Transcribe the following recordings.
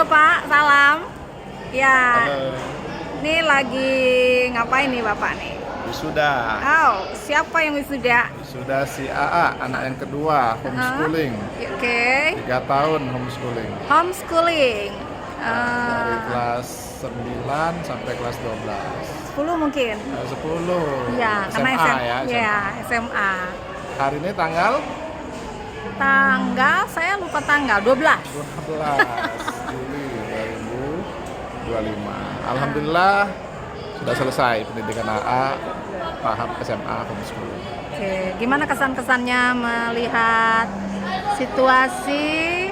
Halo Pak, salam. Ya, Halo, ini lagi ngapain nih Bapak nih? wisuda. Oh, siapa yang wisuda? Wisuda si AA, anak yang kedua, homeschooling. Oke, 3 tahun homeschooling. homeschooling. Dari kelas 9 sampai kelas 12. 10 mungkin. 10. Ya, karena SMA ya. ya, SMA. Hari ini tanggal Saya lupa tanggal 12. 12 Juli 2025. Alhamdulillah sudah selesai pendidikan AA tahap SMA homeschooling. Oke, gimana kesan-kesannya melihat situasi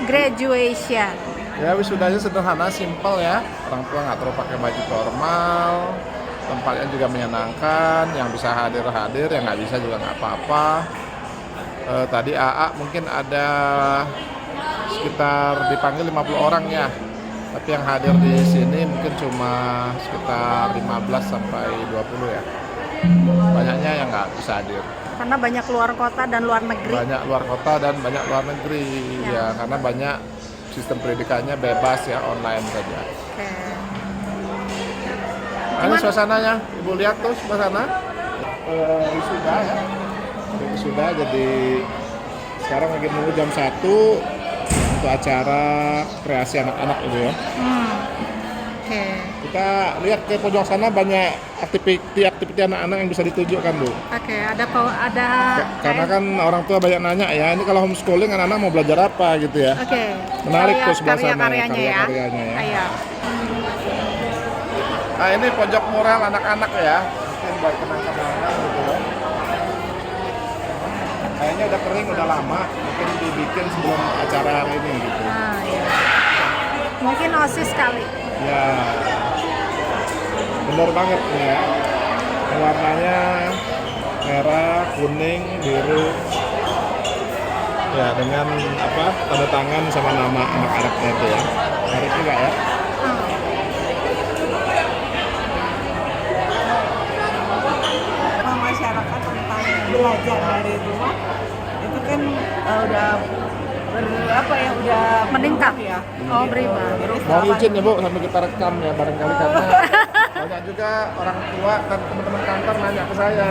graduation? Ya wisudanya sederhana, simpel ya. Orang tua nggak perlu pakai baju formal. Tempatnya juga menyenangkan. Yang bisa hadir, yang nggak bisa juga nggak apa-apa. Tadi AA mungkin ada sekitar dipanggil 50 orang ya. Tapi yang hadir di sini mungkin cuma sekitar 15 sampai 20 ya. Banyaknya yang nggak bisa hadir. Karena banyak luar kota dan luar negeri. Banyak luar kota dan banyak luar negeri ya, karena banyak sistem pendidikannya bebas ya, online saja. Oke. Ini suasananya, Ibu lihat tuh suasana wisuda ya. Wisuda, jadi sekarang lagi nunggu jam 1 untuk acara kreasi anak-anak itu ya. Oke. Kita lihat ke pojok sana banyak aktiviti anak-anak yang bisa ditunjukkan Bu. Oke, ada Karena kan orang tua banyak nanya ya, ini kalau homeschooling anak-anak mau belajar apa gitu ya. Oke. Menarik Saya tuh sebelah sana karya-karyanya ya. karya-karyanya ya. Ayo. Nah ini pojok mural anak-anak ya, mungkin buat kenang-kenangan gitu ya. Kayaknya udah kering, udah lama, mungkin dibikin sebelum acara hari ini gitu. Iya. Mungkin OSIS kali. Ya, bener banget nih ya. Warnanya merah, kuning, biru. Ya dengan apa tanda tangan sama nama anak-anaknya itu ya. Menarik juga ya. Masyarakat tentang belajar dari rumah itu kan udah udah Meningkat. berubah ya. Oh, berubah. Jadi Mohon selama- izin ya Bu, sambil kita rekam ya barangkali karena banyak juga orang tua dan teman-teman kantor nanya ke saya,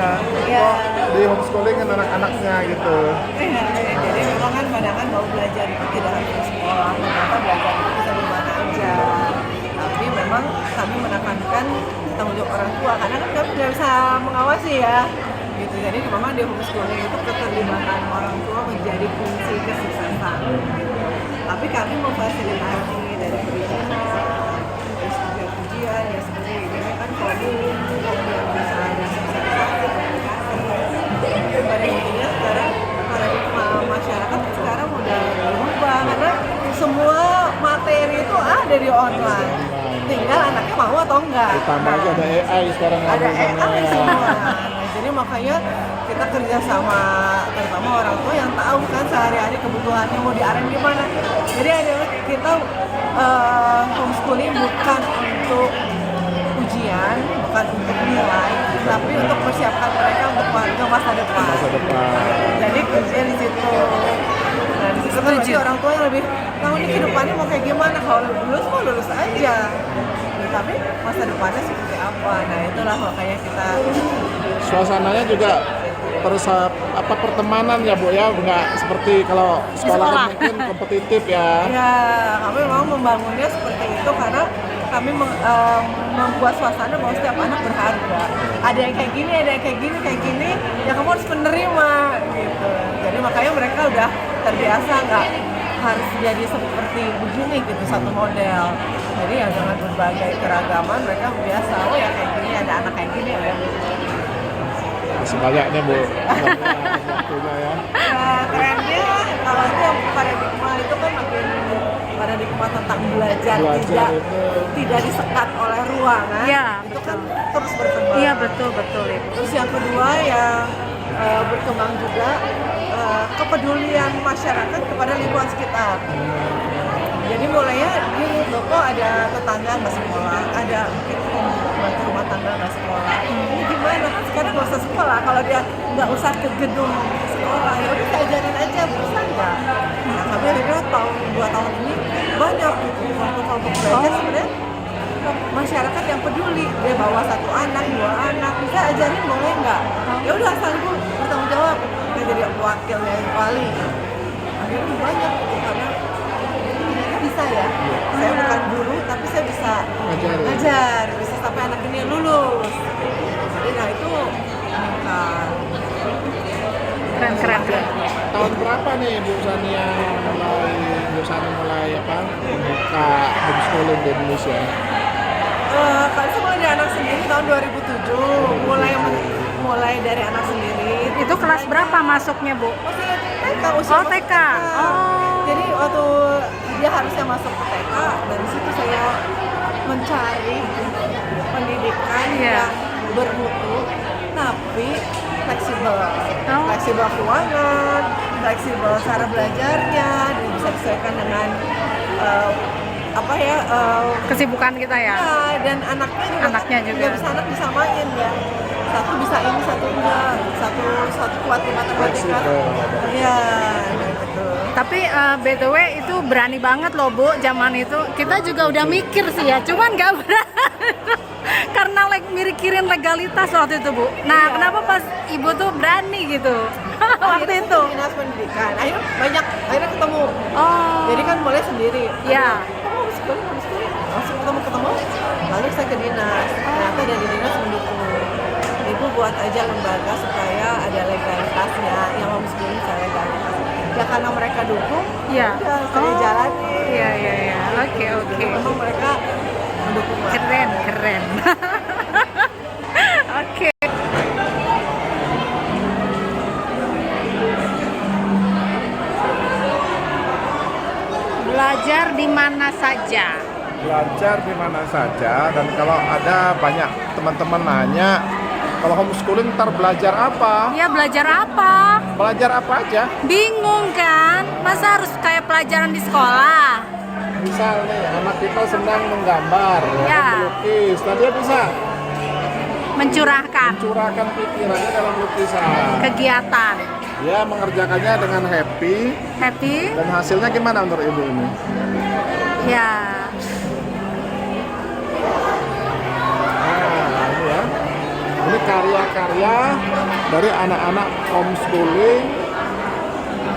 Iya. kok di homeschoolingin anak-anaknya gitu. Jadi memang kan pandangan mau belajar itu tidak harus di sekolah, kenapa belajar itu bisa di mana aja. Tapi memang kami menekankan tanggung jawab orang tua karena kan kami nggak bisa mengawasi ya. Gitu. Jadi memang di homeschooling itu keterlibatan orang tua menjadi kunci kesuksesan. Gitu. Tapi kami memfasilitasi dari perizinan, terus juga ujian ya seperti ini kan forum yang bisa pada intinya sekarang paradigma masyarakat sekarang udah berubah karena semua materi itu ada di online. Tinggal anaknya mau atau enggak. Ditambah lagi ada AI sekarang Ada sama AI semua. Nah, jadi makanya kita kerja sama terutama orang tua yang tahu kan sehari-hari kebutuhannya mau diarahkan di mana. Jadi ada kita homeschooling bukan untuk ujian, bukan untuk nilai, tapi untuk persiapkan mereka untuk masa depan. masa depan. Jadi kerja di situ. Nah, di situ kan berarti orang tua yang lebih tahu ini kehidupannya mau kayak gimana. Kalau lulus mau lulus aja. Ya, tapi masa depannya seperti apa. Nah, itulah makanya kita Suasananya juga pertemanan ya Bu ya, nggak seperti kalau sekolah kan mungkin kompetitif ya. ya kami memang membangunnya seperti itu karena kami membuat suasana bahwa setiap anak berharga. Ada yang kayak gini, ada yang kayak gini, ya kamu harus menerima gitu. Jadi makanya mereka udah terbiasa nggak harus jadi seperti begini gitu satu model. Jadi ya dengan berbagai keragaman mereka biasa. Oh ya kayak gini, ada anak kayak gini ya. Sebanyak Bu. Waktunya ya. Nah, kerennya kalau itu yang paradigma itu kan makin paradigma tentang belajar Belajar tidak disekat oleh ruangan. Iya, itu betul. kan terus berkembang. Iya, betul Ibu. Terus yang kedua yang berkembang juga kepedulian masyarakat kepada lingkungan sekitar. Jadi mulainya di toko ada tetangga nggak sekolah, ada mungkin bantu rumah tangga nggak sekolah. Ini gimana kan sekarang nggak usah sekolah, kalau dia nggak usah ke gedung sekolah ya udah ajarin aja bisa nggak? Nah kami akhirnya 2 tahun ini banyak banyak gitu. Kelompok belajar sebenarnya masyarakat yang peduli, dia bawa 1 anak, 2 anak, bisa ajarin boleh nggak? Ya udah asal ibu bertanggung jawab, kita jadi wakilnya wali. Akhirnya banyak gitu, karena ternyata bisa ya. Saya bukan guru, tapi saya bisa ngajar, bisa sampai anak ini lulus. Jadi nah itu meningkat. Keren. Tahun berapa nih Bu Sania mulai apa membuka homeschooling di Indonesia? Kalau saya mulai dari anak sendiri tahun 2007, mulai dari anak sendiri. Itu kelas berapa masuknya, Bu? Usia TK, usia Oh, masuk TK. Oh. Jadi waktu dia harusnya masuk ke TK, dari situ saya mencari pendidikan Iya. yang bermutu, tapi fleksibel, Oh. fleksibel keuangan, fleksibel cara belajarnya, dan bisa disesuaikan dengan Kesibukan kita ya. ya, dan anaknya juga juga. nggak bisa anak disamain ya, satu bisa ini satu enggak, satu kuat di matematika, iya betul. Tapi by the way itu berani banget loh Bu, zaman itu kita juga udah mikir sih ya, cuman nggak berani karena mikirin legalitas waktu itu Bu. Nah kenapa pas Ibu tuh berani gitu waktu itu? Dinas pendidikan, akhirnya ketemu, Oh. jadi kan boleh sendiri. Iya. Langsung ketemu, lalu saya ke dinas. Ternyata dari dinas mendukung. Ibu buat aja lembaga supaya ada legalitasnya, yang homeschooling secara legalitas. Ya karena mereka dukung, Iya. udah saya jalani. Iya. Oke. Memang mereka mendukung banget. Keren. Oke. Belajar di mana saja. Belajar di mana saja, dan kalau ada banyak teman-teman nanya kalau homeschooling ntar belajar apa? Ya belajar apa? Belajar apa aja? Bingung kan? Masa harus kayak pelajaran di sekolah? Misal nih anak kita senang menggambar, Ya. melukis, nah dia bisa Mencurahkan curahkan pikirannya dalam lukisan. kegiatan. Dia mengerjakannya dengan happy, Happy? dan hasilnya gimana menurut Ibu ini? Ya. Nah, ini ya. Ini karya-karya dari anak-anak homeschooling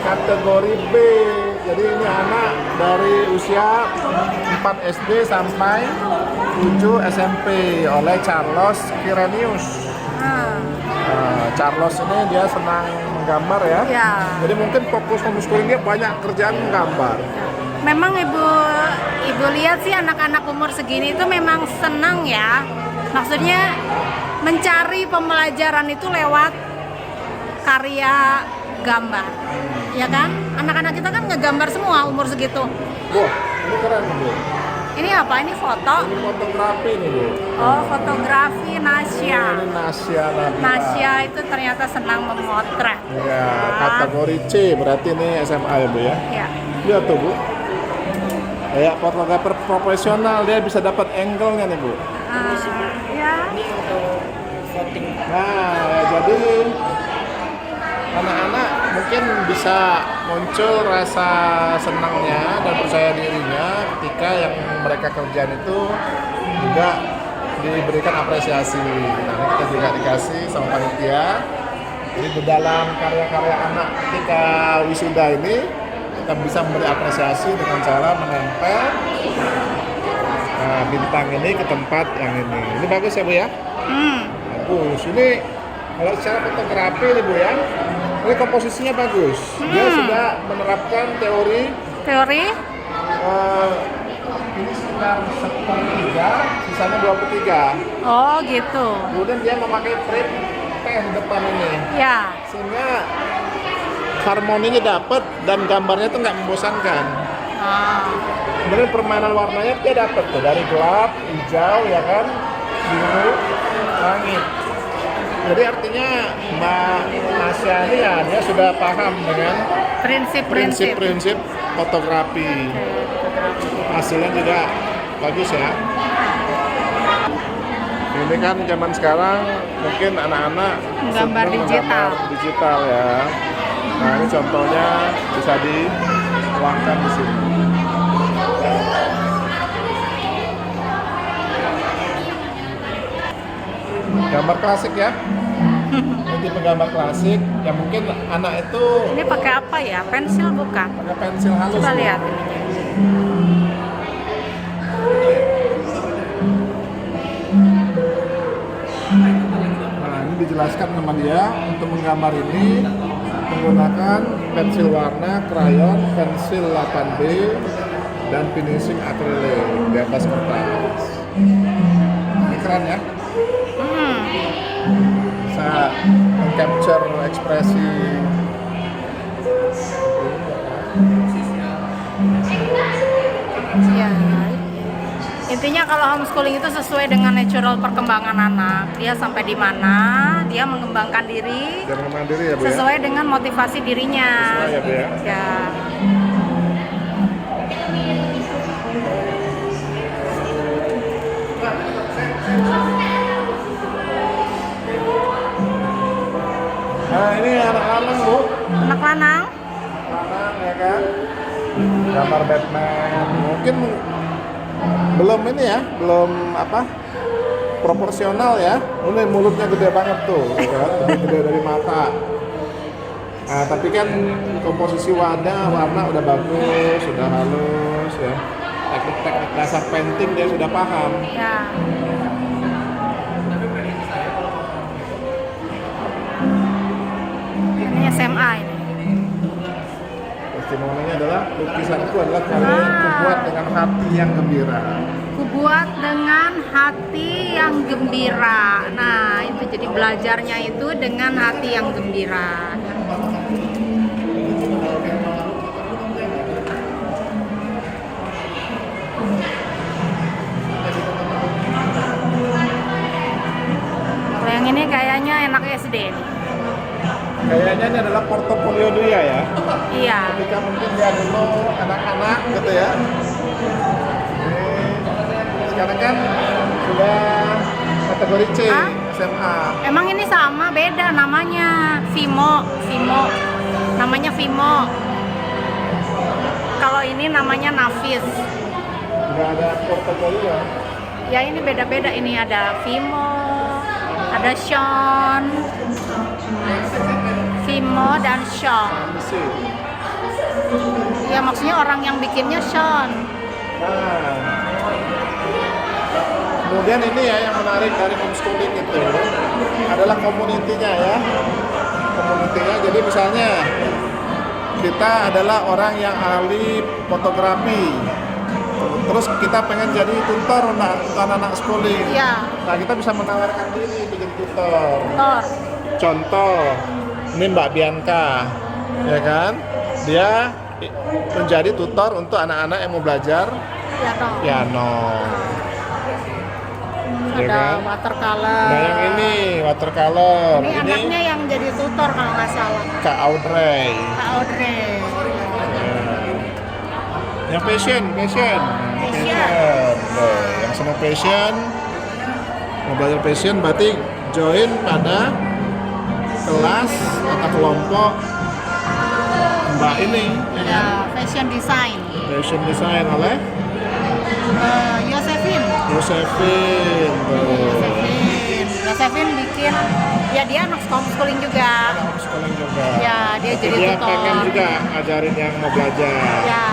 kategori B. Jadi ini anak dari usia 4 SD sampai 7 SMP oleh Charles Kirenius. Charles ini dia senang menggambar ya. Ya. Jadi mungkin fokus homeschooling dia banyak kerjaan menggambar. Memang ibu lihat sih anak-anak umur segini itu memang senang ya. Maksudnya mencari pembelajaran itu lewat karya gambar. Ya kan? Anak-anak kita kan ngegambar semua umur segitu. Bu, ini keren Bu. Ini apa? Ini foto. Ini fotografi nih Bu. Oh, fotografi Nasya. Ini Nasya Nabila. Nasya itu ternyata senang memotret. Ya, kategori C berarti ini SMA ya Bu ya. Ya. Lihat tuh Bu. Kayak fotografer profesional dia bisa dapat angle-nya nih Bu. Ya. Nah, jadi anak-anak mungkin bisa muncul rasa senangnya dan percaya dirinya ketika yang mereka kerjain itu juga diberikan apresiasi. Nah, ini kita juga dikasih sama panitia. Jadi di dalam karya-karya anak ketika wisuda ini kita bisa memberi apresiasi dengan cara menempel bintang ini ke tempat yang ini. Ini bagus ya Bu ya? Bagus. Ini kalau secara fotografi nih Bu ya, ini komposisinya bagus. Dia sudah menerapkan teori ini sekitar 1/3, sisanya 23. Oh gitu. Kemudian dia memakai frame pen depan ini, Ya. sehingga harmoninya dapat dan gambarnya tuh nggak membosankan. Kemudian permainan warnanya dia dapat tuh dari gelap, hijau ya kan, biru, langit. Jadi artinya Mbak Nasya ini ya dia sudah paham dengan Prinsip-prinsip. prinsip-prinsip fotografi. Hasilnya juga bagus ya. Ini kan zaman sekarang mungkin anak-anak Menggambar senang digital. menggambar digital ya. Nah ini contohnya bisa dituangkan di sini. Gambar klasik ya. Ini tipe gambar klasik yang mungkin anak itu Ini pakai apa ya? Pensil bukan? pakai pensil halus. Coba Bu. lihat ininya. Nah, ini dijelaskan sama dia untuk menggambar ini menggunakan pensil warna, krayon, pensil 8B, dan finishing akrilik di atas kertas. Ini keren ya. Bisa capture ekspresi. Ya. Intinya kalau homeschooling itu sesuai dengan natural perkembangan anak. Dia sampai di mana, dia mengembangkan diri Jangan mandiri ya Bu ya. sesuai dengan motivasi dirinya. Sesuai ya Bu ya. Ya. Nah ini anak-anak Bu. Anak lanang. Lanang ya kan. Gambar Batman. Mungkin belum ini ya, belum apa proporsional ya. Ini mulutnya gede banget tuh, ya kan? Lebih gede dari mata. Nah, tapi kan komposisi wadah, warna udah bagus, sudah halus ya. Teknik-teknik dasar painting dia sudah paham. Ya. Ini SMA ini. Testimoninya adalah lukisanku adalah karya yang kubuat dengan hati yang gembira. Kubuat dengan hati yang gembira. Nah, itu jadi belajarnya itu dengan hati yang gembira. Kalau yang ini kayaknya enak SD nih. Kayaknya ini adalah portofolio dia ya. Iya. Ketika mungkin dia dulu anak-anak gitu ya. Sekarang kan sudah kategori C, Hah? SMA. Emang ini sama, beda namanya. Vimo. Namanya Vimo. Kalau ini namanya Nafis. Nggak ada portofolio. Ya ini beda-beda, ini ada Vimo, ada Sean, Vimo dan Sean. C. Ya maksudnya orang yang bikinnya Sean. Nah, kemudian ini ya yang menarik dari homeschooling itu adalah community-nya ya. Community-nya, jadi misalnya kita adalah orang yang ahli fotografi. Terus kita pengen jadi tutor untuk anak-anak schooling. Iya. Nah, kita bisa menawarkan diri bikin tutor. Tor. Contoh, ini Mbak Bianca, ya kan? Dia menjadi tutor untuk anak-anak yang mau belajar Ya dong. piano. Ya Ada kan? watercolor. Nah, yang ini watercolor. Ini anaknya yang jadi tutor kalau nggak salah. Kak Audrey. Kak Audrey. Yang passion. Loh, yang senang passion, mau belajar passion berarti join pada kelas atau kelompok Mbak ini, ya kan? Ya, fashion design. Fashion design oleh Josephine. Josephine bikin, ya dia anak homeschooling juga. Homeschooling juga. Ya, dia Tapi jadi dia tutor. pengen juga ngajarin yang mau belajar. Ya,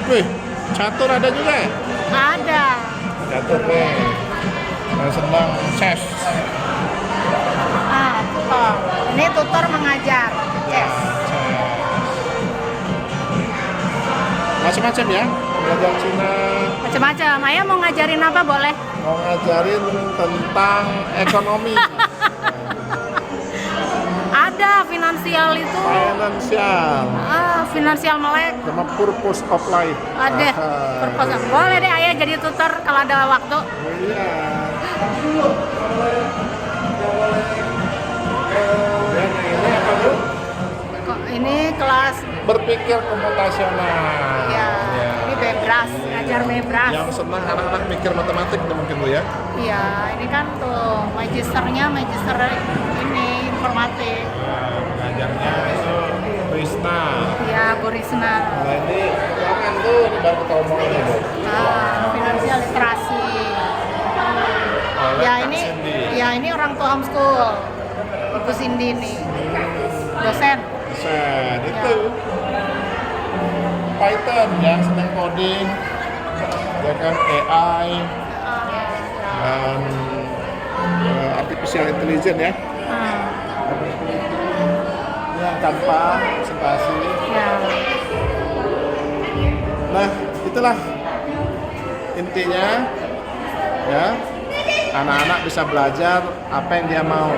Wih, catur ada juga ya? ada. Catur nih. Yang senang chess. Tutor. Ini tutor mengajar. Yes. Macam-macam ya, belajar Cina. Macam-macam. Ayah mau ngajarin apa boleh? Mau ngajarin tentang ekonomi. Ada finansial itu. Finansial melek. Sama purpose of life. Ada. Purpose. Boleh deh ayah jadi tutor kalau ada waktu. Iya. Dan ini apa tuh? Kok ini kelas Berpikir komputasional. ya. Ini bebras, ngajar bebras. Yang senang anak-anak mikir matematik nih mungkin Bu ya. Iya, ini kan tuh magister ini informatik. Nah, pengajarnya itu Risna. Ya, Bu Risna. Nah ini keuangan tuh, ini baru kita omongin Bu. Finansial literasi. Oleh Ya Kak ini Cindy. Ya, ini orang tua homeschool. Ibu Cindy nih. Dosen. Set, itu Python yang senang coding, ya kan AI dan artificial intelligence ya. Yang tanpa presentasi. Ya. Nah, itulah intinya ya. Anak-anak bisa belajar apa yang dia mau.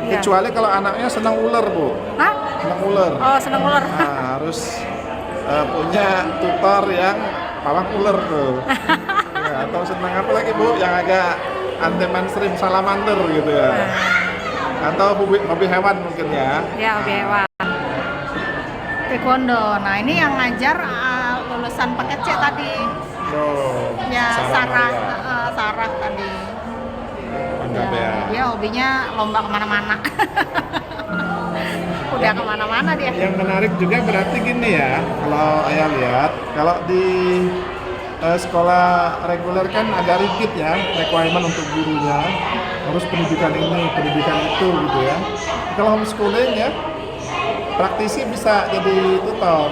Ya. Kecuali kalau anaknya senang ular, Bu. Hah? Senang ular. Oh, senang ular. Nah, harus punya tutor yang pawang ular tuh. Ya, atau senang apa lagi, Bu? Yang agak anti mainstream, salamander gitu ya. Atau hobi hewan mungkin ya. Ya, hobi hewan. Taekwondo. Nah, ini yang ngajar lulusan paket C tadi. Oh, Ya, Sarah Sarah tadi. Mantap ya. Dia hobinya lomba kemana-mana. Udah kemana-mana dia. Yang menarik juga berarti gini ya, kalau ayah lihat, kalau di sekolah reguler kan agak rigid ya, requirement untuk gurunya harus pendidikan ini, pendidikan itu gitu ya. Kalau homeschooling ya, praktisi bisa jadi tutor.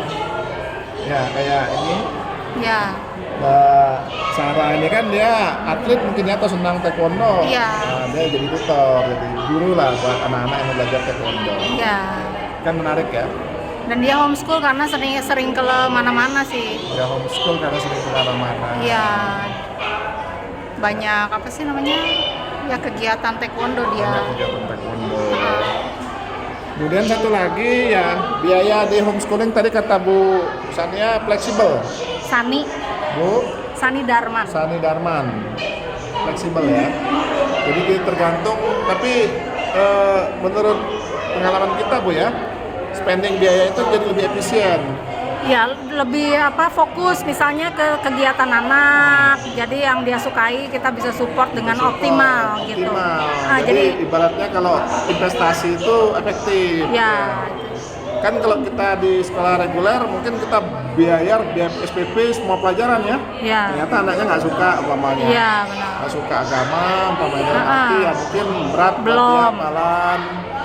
Ya kayak ini. Ya. Mbak Sarah ini kan dia atlet mungkin ya, atau senang taekwondo. Iya. Nah, dia jadi tutor, jadi guru lah buat anak-anak yang mau belajar taekwondo. Iya. Kan menarik ya. Dan dia homeschool karena sering ke mana-mana sih. Dia homeschool karena sering kemana-mana. Iya. Banyak apa sih namanya? Ya kegiatan taekwondo dia. Banyak kegiatan taekwondo. Kemudian satu lagi ya, biaya di homeschooling tadi kata Bu Sania fleksibel. Sani Darman. Sani Darman. Fleksibel ya. Jadi kita tergantung, tapi menurut pengalaman kita Bu ya, spending biaya itu jadi lebih efisien. Ya, lebih fokus misalnya ke kegiatan anak. Jadi yang dia sukai kita bisa support dengan optimal gitu. Nah, jadi ibaratnya kalau investasi itu efektif. Ya. Kan kalau kita di sekolah reguler mungkin kita biaya SPP semua pelajaran ya. Ya. Ternyata anaknya nggak suka umpamanya. Iya, benar. Nggak suka agama umpamanya, nanti ya mungkin berat buat Belum. dia hafalan.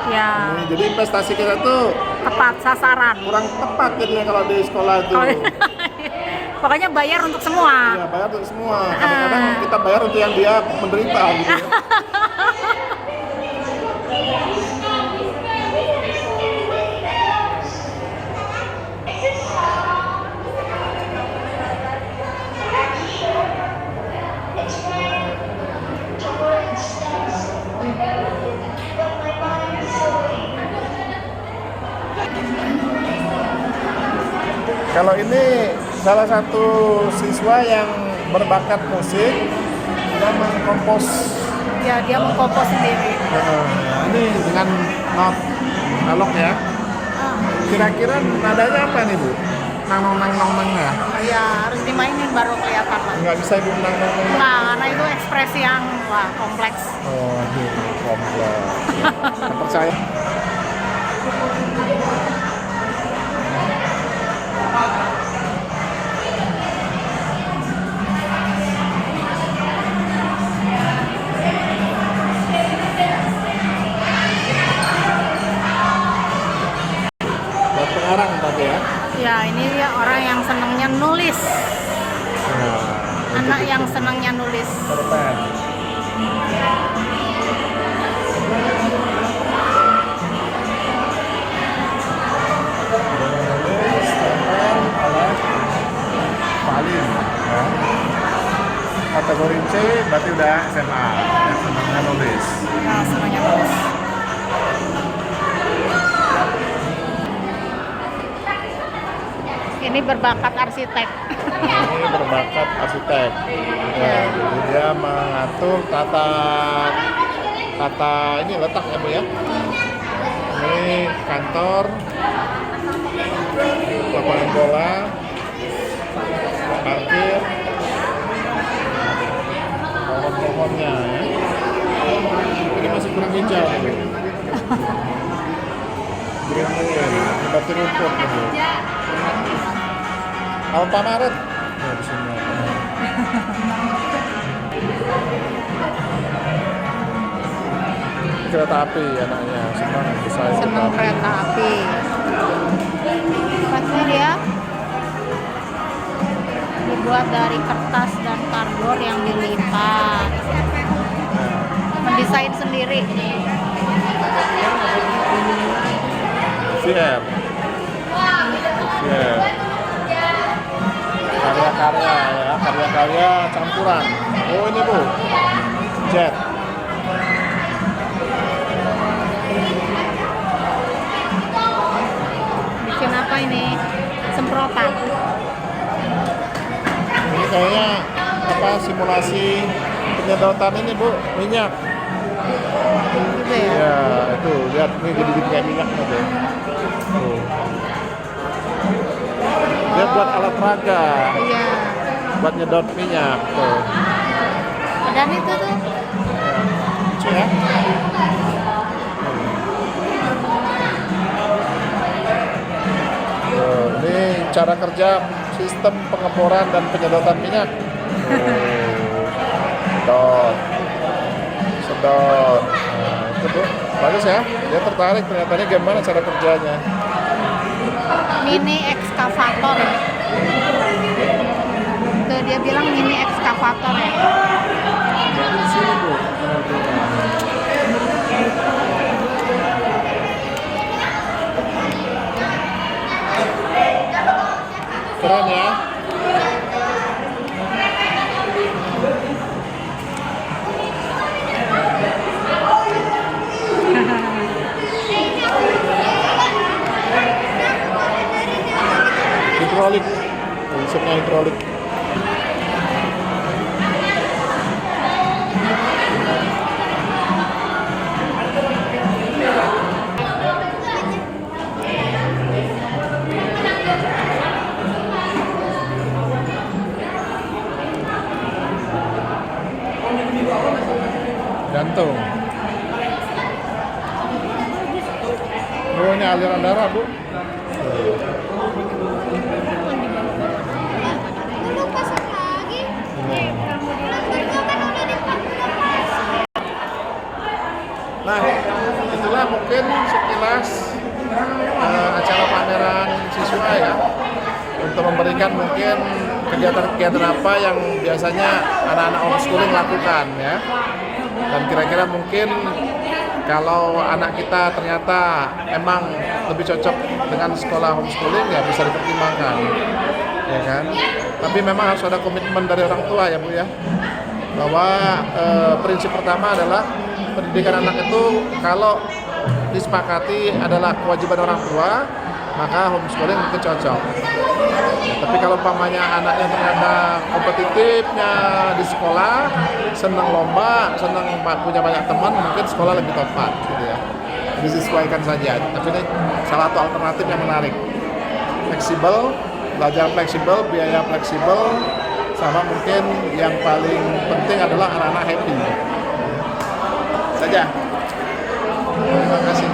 Ya. Jadi investasi kita tuh Tepat sasaran. kurang tepat jadinya kalau di sekolah itu. Oh, pokoknya bayar untuk semua. Iya, bayar untuk semua. Kadang-kadang kita bayar untuk yang dia menderita gitu ya. Kalau ini salah satu siswa yang berbakat musik dan mengkompos. Ya, dia mengkompos sendiri. Ini dengan not analog ya. Kira-kira nadanya apa nih Bu? Nang ya? Ya, harus dimainin baru kelihatan lah. Nggak bisa Ibu nang. Nah, karena itu ekspresi yang kompleks. Oh, ini kompleks. Nggak percaya. Pengarang tadi ya. Ya, ini dia orang yang senangnya nulis. Nah, Anak yang senangnya nulis. cerpen. Menulis cerpen oleh Paling ya. Kategori C berarti udah SMA yang senangnya nulis. Ya, senangnya nulis. Ini berbakat arsitek. Ini berbakat arsitek. Ya, jadi dia mengatur tata ini letak ya Bu ya. Ini kantor, lapangan bola, parkir, pohon-pohonnya ya. Ini masih kurang hijau ya Bu. Green Lane, berarti rumput ya Bu. Alfamaret. Ya, di sini. kereta api anaknya, senang desain Seneng kereta api. Pasnya dia dibuat dari kertas dan kardor yang dilipat. Mendesain sendiri. VR. Karya-karya ya, karya-karya campuran. Oh ini Bu, jet. Bikin apa ini? Semprotan. Ini kayaknya apa simulasi penyedotan ini Bu, minyak. Gitu ya. Ya itu lihat nih jadi kayak minyak nih tuh. Tuh. Dia buat alat peraga, Iya. buat nyedot minyak tuh. Dan itu tuh Lucu ya. Tuh, ini cara kerja sistem pengeboran dan penyedotan minyak. Sedot, sedot. Nah, itu tuh bagus ya. Dia tertarik ternyata ini gimana cara kerjanya. mini ekskavator. Tuh dia bilang mini ekskavator ya. Di sini Bu. Keren ya. Hidrolik, konsepnya hidrolik. Gantung. Oh ini aliran darah Bu. Nah, itulah mungkin sekilas acara pameran siswa ya, untuk memberikan mungkin kegiatan-kegiatan apa yang biasanya anak-anak homeschooling lakukan ya. Dan kira-kira mungkin kalau anak kita ternyata emang lebih cocok dengan sekolah homeschooling ya bisa dipertimbangkan, ya kan? Tapi memang harus ada komitmen dari orang tua ya Bu ya, bahwa prinsip pertama adalah pendidikan anak itu kalau disepakati adalah kewajiban orang tua, maka homeschooling mungkin cocok. Tapi kalau umpamanya anaknya ternyata kompetitifnya di sekolah, senang lomba, senang punya banyak teman, mungkin sekolah lebih tepat gitu ya. Disesuaikan saja. Tapi ini salah satu alternatif yang menarik. Fleksibel, belajar fleksibel, biaya fleksibel, sama mungkin yang paling penting adalah anak-anak happy. Saja. Terima kasih.